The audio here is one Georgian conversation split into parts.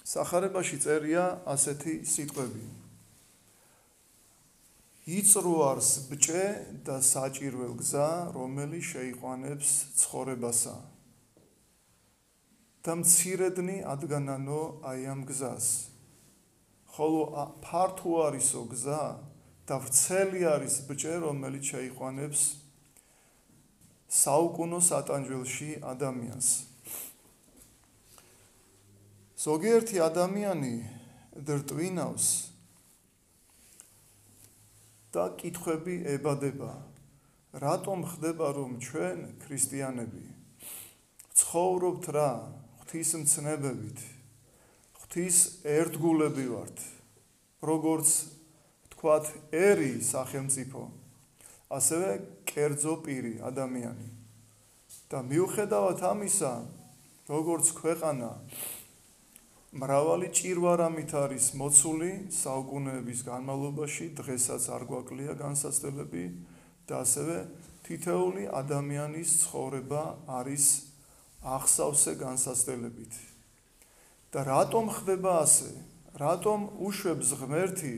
სახარებაში წერია ასეთი სიტყვები. იწრუარს ბჭე და საჭირველ გზა, რომელიც შეიყვანებს ცხოვრებასა. და მცირედნი ადგანანო აი ამ გზას. ხოლო ფართო არისო გზა და ვრცელი არის ბჭე, რომელიც შეიყვანებს საუკუნო სატანჯველში ადამიანს. ზოგიერთი ადამიანი დრტვინავს და კითხვები ებადება, რატომ ხდება რომ ჩვენ ქრისტიანები ცხოვრობთ რა ღვთისმცნებებით, ღვთის ერთგულები ვართ, როგორც თქვათ ერი სახელმწიფო, ასევე კერძო პირი ადამიანი. და მიუხედავად ამისა, როგორც ქვეყანა მრავალი ჭირვარამით არის მოცული საუკუნეების განმავლობაში, დღესაც არ გვაკლია განსაცდელები და ასევე თითოეული ადამიანის ცხოვრება არის აღსავსე განსაცდელებით. და რატომ ხდება ასე? რატომ უშვებს ღმერთი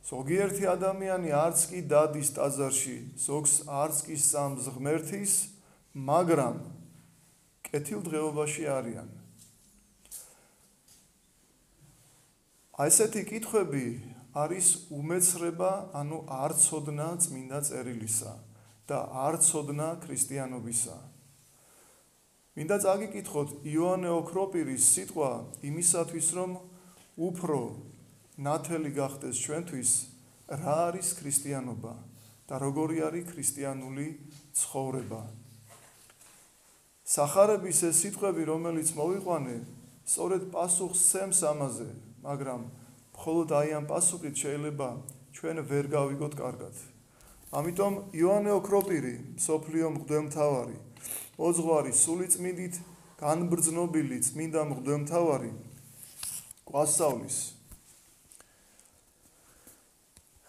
ზოგიერთი ადამიანი არც კი დადის ტაძარში, ზოგს არც კი სწამს ღმერთის, მაგრამ კეთილდღეობაში არიან? ასეთი კითხვები არის უმეცრება, ანუ არ ცოდნა წმინდა წერილისა და არ ცოდნა ქრისტიანობისა. მინდა წაგიკითხოთ იოანე ოქროპირის სიტყვა იმისათვის, რომ უფრო ნათელი გახდეს ჩვენთვის, რა არის ქრისტიანობა და როგორი არის ქრისტიანული ცხოვრება. სახარების ეს სიტყვები, რომელიც მოვიყვანე, სწორედ პასუხს სცემს ამაზე, მაგრამ მხოლოდ აი ამ პასუხით შეიძლება ჩვენ ვერ გავიგოთ კარგად. ამიტომ იოანე ოქროპირი, მსოფლიო მღვდელმთავარი, მოძღვარი, სულიწმინდით განბრძნობილი წმინდა მღვდელმთავარი, გვასწავლის,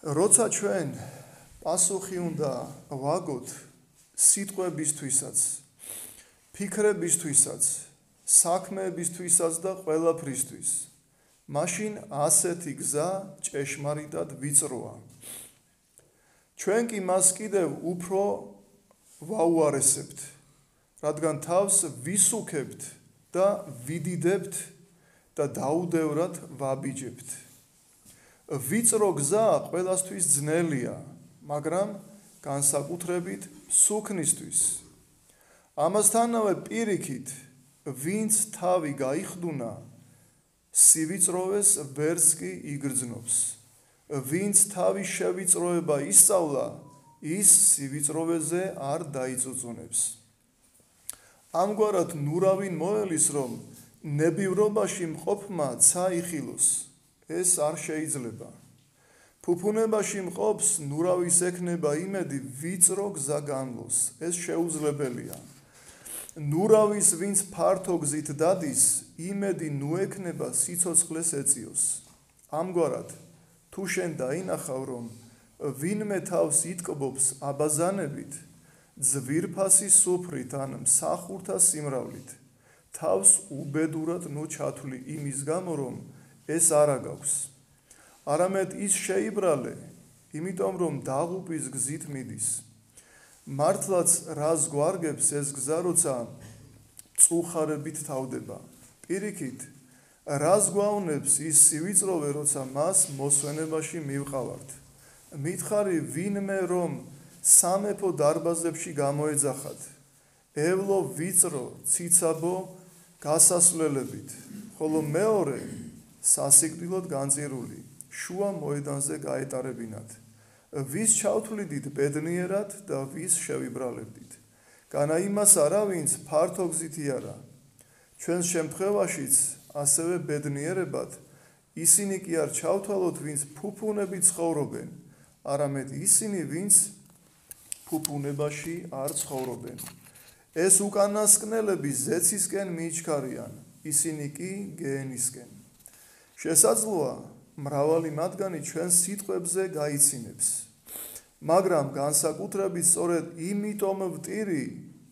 როცა ჩვენ პასუხი უნდა ვაგოთ სიტყვებისთვისაც, ფიქრებისთვისაც, საქმეებისთვისაც და ყველაფრისთვის, მაშინ ასეთი გზა ჭეშმარიტად ვიწროა. ჩვენ კი მას კიდევ უფრო ვაუარესებთ, რადგან თავს ვისუქებთ და ვიდიდებთ და დაუდევრად ვაბიჯებთ. ვიწრო გზა ყველასთვის ძნელია, მაგრამ განსაკუთრებით სუქნისთვის. ამასთანავე პირიქით, ვინც თავი გაიხდუნა, სივიწროვეს ვერც კი იგრძნობს. ვინც თავის შევიწროება ისწავლა, ის სივიწროვეზე არ დაიწუწუნებს. ამგვარად ნურავინ მოელის, რომ ნებივრობაში მყოფმა ცა იხილოს, ეს არ შეიძლება. ფუფუნებაში მყოფს ნურავის ექნება იმედი ვიწრო გზა განლოს, ეს შეუძლებელია. ნურავის ვინც ფართო გზით დადის, იმედი ნუ ექნება სიცოცხლეს ეწიოს. ამგვარად, თუ შენ დაინახავ, რომ ვინმე თავს იტკბობს აბაზანებით, ძვირფასი სუფრით ან მსახურთა სიმრავლით, თავს უბედურად ნუ ჩათვლი იმის გამო, რომ ეს არა გაქვს. არამედ ის შეიბრალე, იმიტომ რომ დაღუპვის გზით მიდის. მართლაც რას გვარგებს ეს გზა, როცა წუხარებით თავდება. პირიქით, რას გვავნებს ის სივიწროვე, როცა მას მოსვენებაში მივყავართ. მითხარი ვინმე, რომ სამეფო დარბაზებში გამოეძახათ, ევლო ვიწრო, ციცაბო გასასვლელებით, ხოლო მეორე სასიკვდილოდ განწირული, შუა მოედანზე გაეტარებინათ. ვის ჩავთვლიდით ბედნიერად და ვის შევიბრალებდით. განა იმას არა, ვინც ფართო გზით იარა. ჩვენს შემთხვევაშიც ასევე ბედნიერებად ისინი კი არ ჩავთვალოთ, ვინც ფუფუნებით ცხოვრობენ, არამედ ისინი, ვინც ფუფუნებაში არ ცხოვრობენ. ეს უკანასკნელები ზეცისკენ მიიჩქარიან, ისინი კი გეენისკენ. შესაძლოა, მრავალი მათგანი ჩვენს სიტყვებზე გაიცინებს, მაგრამ განსაკუთრებით სწორედ იმიტომ ვტირი,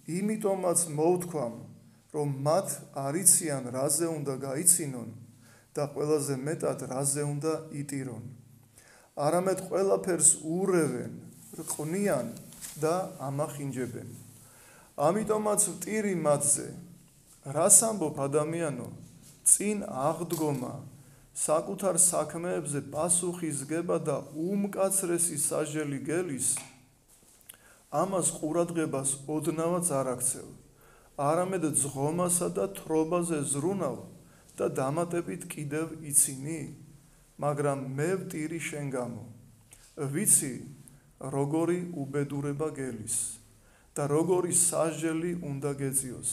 იმიტომაც მოვთქვამ, რომ მათ არ იციან, რაზე უნდა გაიცინონ და ყველაზე მეტად რაზე უნდა იტირონ. არამედ ყველაფერს ურევენ, რყვნიან და ამახინჯებენ. ამიტომაც ვტირი მათზე, რას ამბობ ადამიანო, წინ აღდგომა, საკუთარ საქმეებზე პასუხისგება და უმკაცრესი სასჯელი გელის, ამას ყურადღებას ოდნავაც არ აქცევ, არამედ ძღომასა და თრობაზე ზრუნავ და დამატებით კიდევ იცინი, მაგრამ მე ვტირი შენ გამო, ვიცი როგორი უბედურება გელის და როგორი სასჯელი უნდა გეწიოს.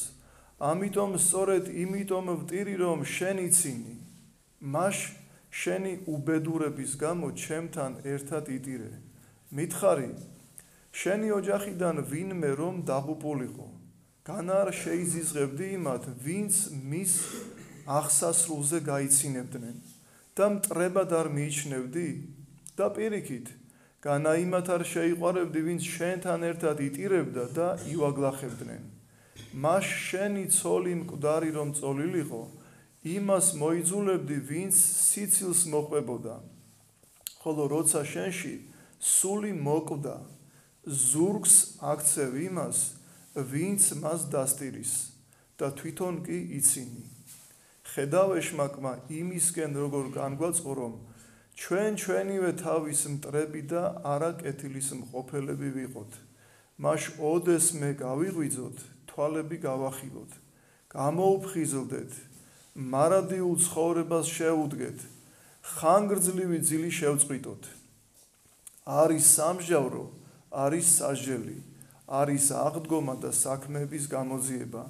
ამიტომ სწორედ იმიტომ ვტირი რომ შენ იცინი, მას შენი უბედურების გამო ჩემთან ერთად იტირე. მითხარი, შენი ოჯახიდან ვინმე რომ დაღუპულიყო, განა არ შეიზიზღებდი იმათ, ვინც მის აღსასრულზე გაიცინებდნენ და მტრებად არ მიიჩნევდი და პირიქით, განა იმათ არ შეიყვარებდი, ვინც შენთან ერთად იტირებდა და ივაგლახებდნენ. მას შენი ცოლი მკვდარი რომ წოლილიყო, იმას მოიძულებდი, ვინც სიცილს მოყვებოდა, ხოლო როცა შენში სული მოკვდა, ზურგს აქცევ იმას, ვინც მას დასტირის და თვითონ კი იცინი. ხედავ ეშმაკმა იმისკენ როგორ განგვაწყო, რომ ჩვენივე თავის მტრები და არა კეთილის მყოფელები ვიყოთ. მას ოდესმე გავიღვიძოთ, თვალები გავახილოთ, გამოუფხიზლდეთ, მარადიულ ცხოვრებას შევუდგეთ, ხანგრძლივი ძილი შევწყვიტოთ. არის სამჟავრო, არის სასჯელი, არის აღდგომა და საქმეების გამოძიება,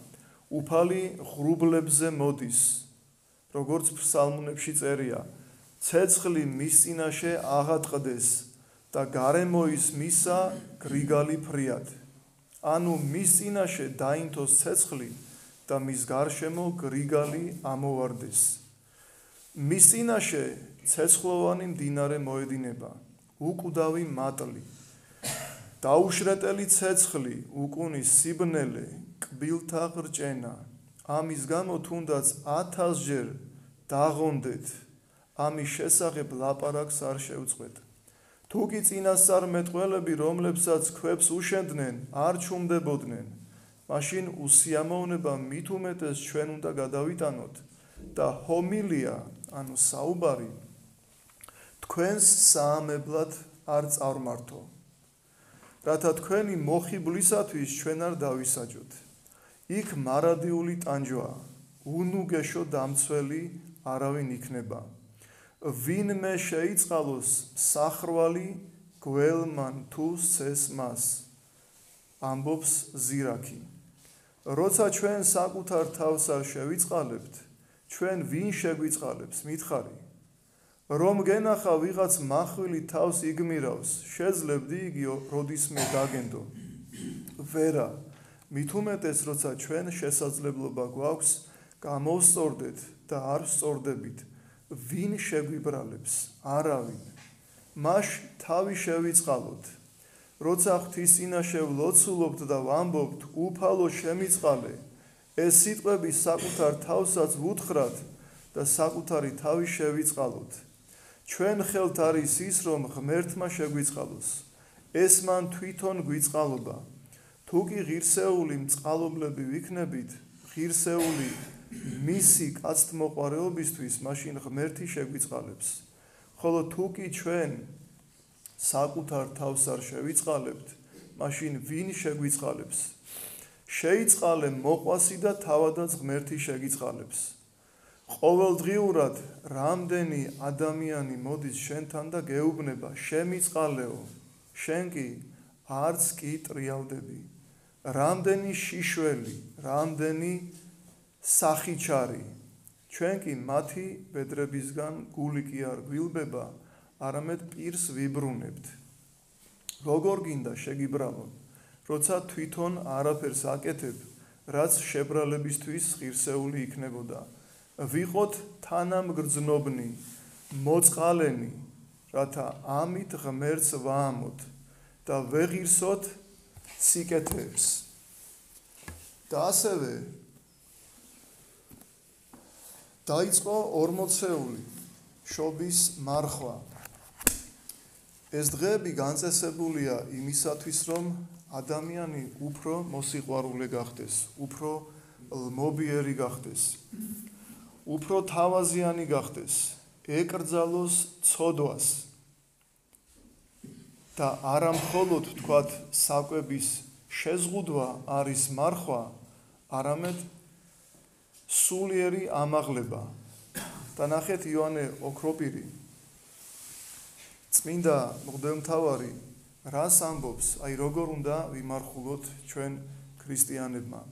უფალი ღრუბლებზე მოდის, როგორც ფსალმუნებში წერია, ცეცხლი მის წინაშე აღატყდეს და გარემოის მისა გრიგალი ფრიად. ანუ მის წინაშე დაინთოს ცეცხლი და მის გარშემო გრიგალი ამოვარდეს. მის წინაშე ცეცხლოვანი მდინარე მოედინება, უკვდავი მატლი, დაუშრეტელი ცეცხლი, უკუნის სიბნელე, კბილთა ხრჭენა. ამის გამო თუნდაც 1000-ჯერ დაღონდეთ, ამის შესახებ ლაპარაკს არ შევწყვეტ. თუ კი წინასწარმეტყველები, რომლებსაც ქვებს უშენდნენ, არ ჩუმდებოდნენ, მაშინ უსიამოვნება მით უმეტეს ჩვენ უნდა გადავიტანოთ და ჰომილია, ანუ საუბარი, თქვენს საამებლად არ წარმართო, რათა თქვენი მოხიბლისათვის ჩვენ არ დავისაჯოთ. იქ მარადიული ტანჯვაა, უნუგეშო დამცველი არავინ იქნება. ვინმე შეიწყალოს სახვალი გველმან თუ სცეს მას, ამბობს ზირაქი. როცა ჩვენ საკუთარ თავს არ შევიწყალებთ, ჩვენ ვინ შეგვიწყალებს, მითხარი. რომ გენახა ვიღაც მახვილი თავს იგმირავს, შეძლებდი იგი როდისმე დაგენდო. ვერა, მით უმეტეს როცა ჩვენ შესაძლებლობა გვაქვს, გამოვსწორდეთ და არ ვსწორდებით, ვინ შეგვიბრალებს, არავინ. მას თავი შევიწყალოთ. როცა ღვთის წინაშე ვლოცულობთ და ვამბობთ, უფალო შემიწყალე, ეს სიტყვები საკუთარ თავსაც ვუთხრათ და საკუთარი თავი შევიწყალოთ. ჩვენ ხელთ არის ის, რომ ღმერთმა შეგვიწყალოს. ეს მან თვითონ გვიწყალობა. თუ კი ღირსეული მწყალობლები ვიქნებით, ღირსეული მისი კაცთმოყვარეობისთვის, მაშინ ღმერთი შეგვიწყალებს. ხოლო თუ კი ჩვენ საკუთარ თავს არ შევიწყალებთ, მაშინ ვინ შეგვიწყალებს? შეიწყალე მოყვასი და თავადაც ღმერთი შეგიწყალებს. ყოველდღიურად რამდენი ადამიანი მოდის შენთან და გეუბნება, შემიწყალეო, შენ კი არც კი ტრიალდები. რამდენი შიშველი, რამდენი სახიჩარი, ჩვენ კი მათი ბედრებისგან გული კი არ გვილბება, არამედ პირს ვიბრუნებთ. როგორ გინდა შეგიბრალონ, როცა თვითონ არაფერს აკეთებ, რაც შებრალებისთვის ღირსეული იქნებოდა. ვიყოთ თანამგრძნობნი, მოწყალენი, რათა ამით ღმერთს ვაამოთ და ვეღირსოთ სიკეთეებს. და ასევე დაიწყო 40-ეული შობის მარხვა. ეს დღეები განწესებულია იმისათვის, რომ ადამიანი უფრო მოსიყვარულე გახდეს, უფრო ლმობიერი გახდეს, უფრო თავაზიანი გახდეს, ეკრძალოს ცოდვას და არა მხოლოდ თქვათ საკვების შეზღუდვა არის მარხვა, არამედ სულიერი ამაღლება. და ნახეთ იოანე ოქროპირი, წმინდა მღვდელმთავარი რას ამბობს, აი როგორ უნდა ვიმარხულოთ ჩვენ ქრისტიანებმა.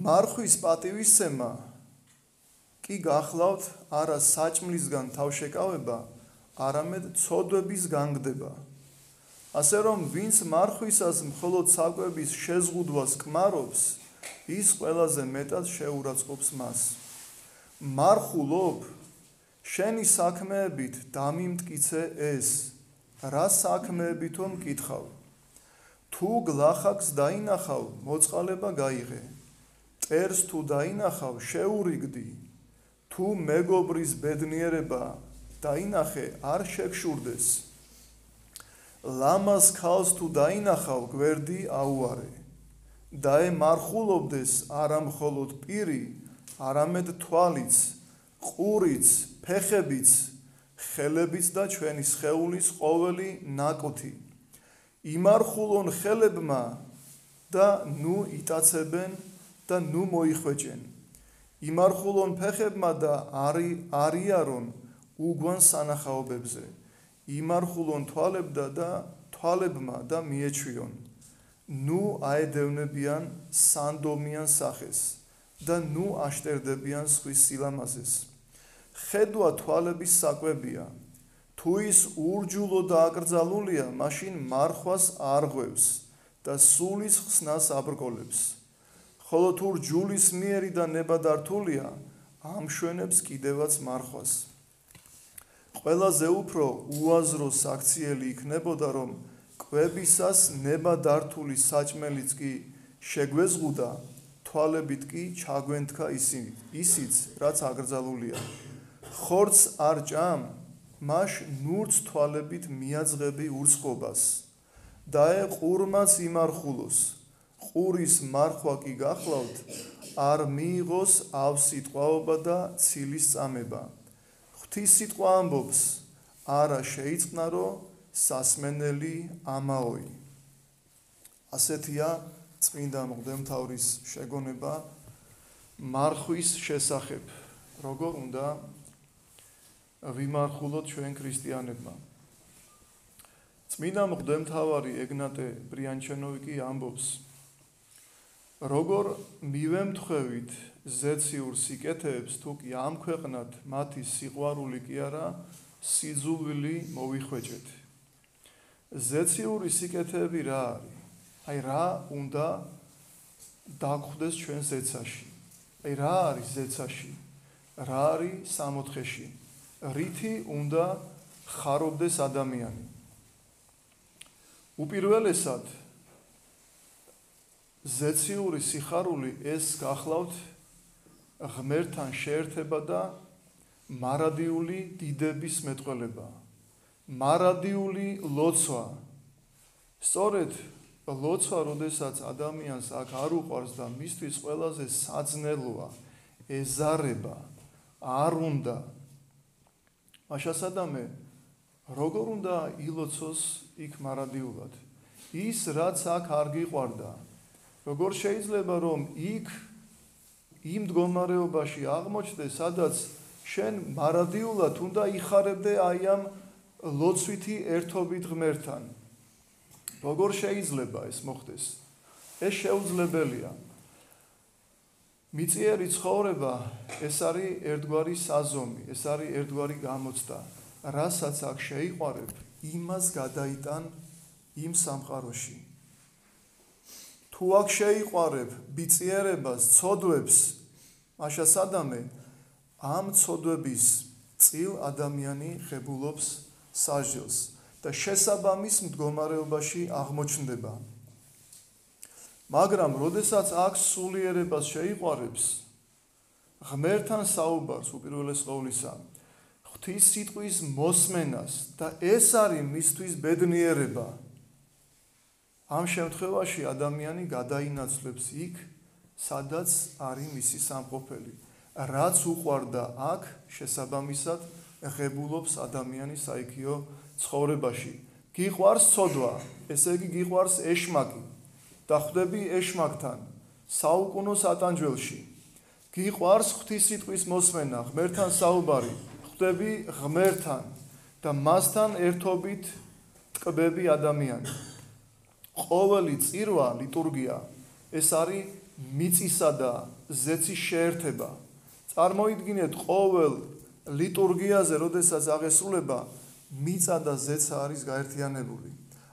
მარხვის პატივისცემა კი გახლავთ არა საჭმლისგან თავშეკავება, არამედ ცოდვების განგდება. ასე რომ ვინც მარხვისას მხოლოდ საკვების შეზღუდვას კმარობს, ის ყველაზე მეტად შეურაცხყოფს მას. მარხულობ, შენი საქმეებით დამიმტკიცე ეს, რა საქმეებითო მკითხავ. თუ გლახაკს დაინახავ, მოწყალება გაიღე. წერს თუ დაინახავ, შეურიგდი. თუ მეგობრის ბედნიერება დაინახე, არ შეგშურდეს. ლამაზ ქალს თუ დაინახავ, გვერდი აუარე. დაემარხულობდეს არა მხოლოდ პირი, არამედ თვალიც, ყურიც, ფეხებიც, ხელებიც და ჩვენი სხეულის ყოველი ნაკუთი. იმარხულონ ხელებმა და ნუ იტაცებენ და ნუ მოიხვეჭენ. იმარხულონ ფეხებმა და არიარონ უგვან სანახაობებზე. იმარხულონ თვალებმა და მიეჩვიონ. ნუ აედევნებიან სანდომიან სახეს და ნუ აშტერდებიან სხვის სილამაზეს. ხედვა თვალების საკვებია. თუ ის ურჯულო და აკრძალულია, მაშინ მარხვას არღვევს და სულის ხსნას აბრკოლებს. ხოლო თუ რჯულისმიერი და ნებადართულია, ამშვენებს კიდევაც მარხვას. ყველაზე უფრო უაზრო საქციელი იქნებოდა, რომ კვებისას ნებადართული საჭმელიც კი შეგვეზღუდა, თვალებით კი ჩაგვენთქა ისიც, რაც აკრძალულია. ხორცს არ ჭამ, მაშ ნურც თვალებით მიაძღები ურწყობას. დაე ყურმაც იმარხულოს, ყურის მარხვა კი გახლავთ, არ მიიღოს ავსიტყვაობა და ცილის წამება. ღვთისსიტყვა ამბობს, არა შეიწყნარო სასმენელი ამაოი. ასეთია წმინდა მღვდელმთავრის შეგონება მარხვის შესახებ, როგორ უნდა ვიმარხულოთ ჩვენ ქრისტიანებმა. წმინდა მღვდელმთავარი ეგნატე ბრიანჩენოვი კი ამბობს, როგორ მივემთხვევით ზეციურ სიკეთეებს, თუ კი ამქვეყნათ მათი სიყვარული კი არა, სიძულვილი მოვიხვეჭეთ. ზეციური სიკეთეები რა არის? აი რა უნდა დაგხვდეს ჩვენ ზეცაში? აი რა არის ზეცაში? რა არის სამოთხეში? რითი უნდა ხარობდეს ადამიანი? უპირველესად, ზეციური სიხარული ეს გახლავთ ღმერთთან შეერთება და მარადიული დიდების მეტყველება, მარადიული ლოცვა. სწორედ ლოცვა, როდესაც ადამიანს აქ არ უყვარს და მისთვის ყველაზე საძნელოა, ეზარება, არ უნდა, მაშასადამე როგორ უნდა ილოცოს იქ მარადიულად? ის რაც აქ არ გიყვარდა, როგორ შეიძლება რომ იქ იმ მდგომარეობაში აღმოჩნდე, სადაც შენ მარადიულად უნდა იხარებდე აი ამ ლოცვითი ერთობით ღმერთთან? როგორ შეიძლება ეს მოხდეს? ეს შეუძლებელია. მიწიერი ცხოვრება, ეს არის ერთგვარი საზომი, ეს არის ერთგვარი გამოცდა. რასაც აქ შეიყვარებ, იმას გადაიტან იმ სამყაროში. თუ აქ შეიყვარებ ბიწიერებას, ცოდვებს, მაშასადამე ამ ცოდვების წილ ადამიანი ხებულობს სასჯელს და შესაბამის მდგომარეობაში აღმოჩნდება. მაგრამ როდესაც აქ სულიერებას შეიყვარებს, ღმერთთან საუბარს უპირველეს ყოვლისა, ღვთის სიტყვის მოსმენას და ეს არის მისთვის ბედნიერება. ამ შემთხვევაში ადამიანი გადაინაცვლებს იქ, სადაც არის მისი სამყოფელი. რაც უყვარდა აქ, შესაბამისად ღებულობს ადამიანის საიქიო ცხოვრებაში. გიყვარს ცოდვა, ესე იგი გიყვარს ეშმაკი და ხვდები ეშმაკთან საუკუნო სატანჯველში. გიყვარს ღვთის სიტყვის მოსმენა, ღმერთთან საუბარი, ხვდები ღმერთთან და მასთან ერთობით ტკბები ადამიანი. ყოველი წირვა ლიტურგია, ეს არის მიწისა და ზეცის შეერთება. წარმოიდგინეთ ყოველ ლიტურგიაზე, როდესაც აღესრულება, მიწა და ზეცა არის გაერთიანებული.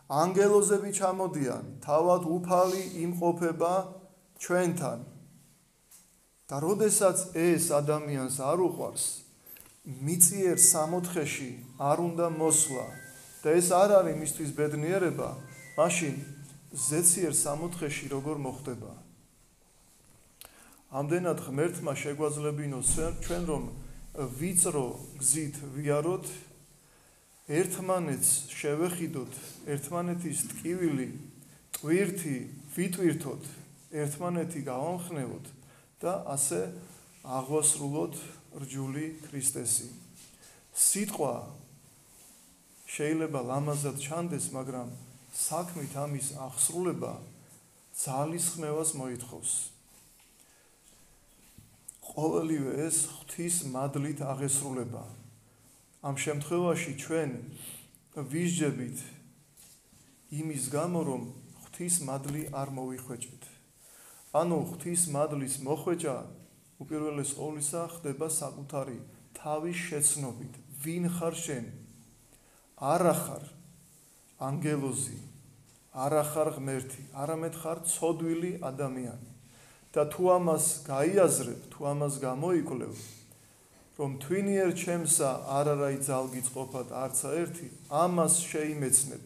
ანგელოზები ჩამოდიან, თავად უფალი იმყოფება ჩვენთან. და როდესაც ეს ადამიანს არ უყვარს, მიწიერ სამოთხეში არ უნდა მოსვლა და ეს არ არის მისთვის ბედნიერება, მაშინ ზეციერ სამოთხეში როგორ მოხდება? ამდენად ღმერთმა შეგვაძლებინოს ჩვენ, რომ ვიწრო გზით ვიაროთ, ერთმანეთს შევეხიდოთ, ერთმანეთის ტკივილი, ტვირთი ვიტვირთოთ, ერთმანეთი გავამხნევოთ და ასე აღვასრულოთ რჯული ქრისტესი. სიტყვა შეიძლება ლამაზად ჩანდეს, მაგრამ საქმით ამის აღსრულება ძალისხმევას მოითხოვს. ყოველივე ეს ღვთის მადლით აღესრულება. ამ შემთხვევაში ჩვენ ვისჯებით იმის გამო, რომ ღვთის მადლი არ მოვიხვეჭეთ. ანუ ღვთის მადლის მოხვეჭა უპირველეს ყოვლისა ხდება საკუთარი თავის შეცნობით. ვინ ხარ შენ? არა ხარ ანგელოზი, არა ხარ ღმერთი, არამედ ხარ ცოდვილი ადამიანი. და თუ ამას გაიაზრებ, თუ ამას გამოიკვლევ, რომ თვინიერ ჩემსა არ არის ძალგი წყოფად არცა ერთი, ამას შეიმეცნებ.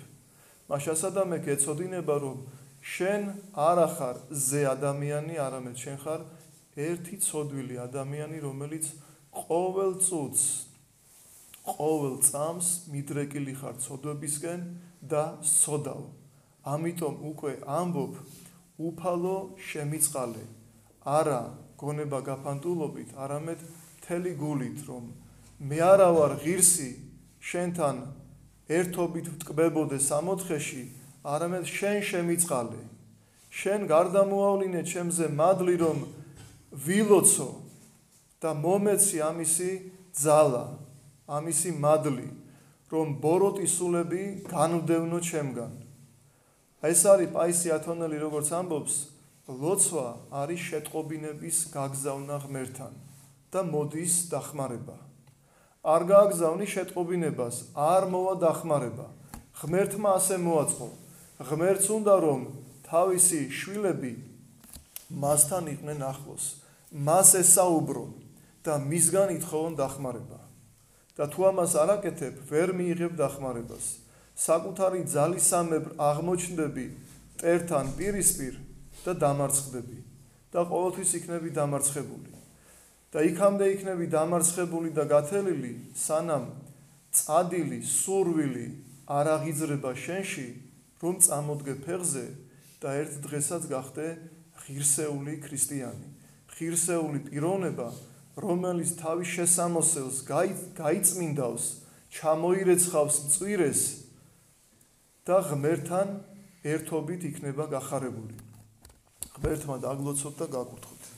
მაშინ სადამე გეცოდინება, რომ შენ არა ხარ ზე ადამიანი, არამედ შენ ხარ ერთი ცოდვილი ადამიანი, რომელიც ყოველ წუთს, ყოველ წამს მიდრეკილი ხარ ცოდვებისკენ და სცოდავ. ამიტომ უკვე ამბობ უფალო შემიწყალე, არა გონება გაფანტულობით, არამედ მთელი გულით, რომ მე არა ვარ ღირსი შენთან ერთობით ვტკბებოდე სამოთხეში, არამედ შენ შემიწყალე. შენ გარდამოავლინე ჩემზე მადლი, რომ ვილოცო და მომეცი ამისი ძალა, ამისი მადლი, რომ ბოროტი სულები განვდევნო ჩემგან. ეს არის პაისი ათონელი, როგორც ამბობს, ლოცვა არის შეტყობინების გაგზავნა ღმერთთან და მოდის დახმარება. არ გააგზავნი შეტყობინებას, არ მოვა დახმარება. ღმერთმა ასე მოაწყო. ღმერთს უნდა, რომ თავისი შვილები მასთან იყვნენ ახლოს, მას ესაუბრონ და მისგან ითხოვონ დახმარება. და თუ ამას არ აკეთებ, ვერ მიიღებ დახმარებას. საკუთარი ძალისამებრ აღმოჩნდები მტერთან პირისპირ და დამარცხდები და ყოველთვის იქნები დამარცხებული. და იქამდე იქნები დამარცხებული და გათელილი, სანამ წადილი, სურვილი არ აღიძრება შენში, რომ წამოდგე ფეხზე და ერთ დღესაც გახდე ღირსეული ქრისტიანი, ღირსეული პიროვნება, რომელიც თავის შესამოსელს გაიწმინდავს, ჩამოირეცხავს მწვირეს და ღმერთთან ერთობით იქნება გახარებული. ღმერთმა დაგლოცოთ და გაკურთხოთ.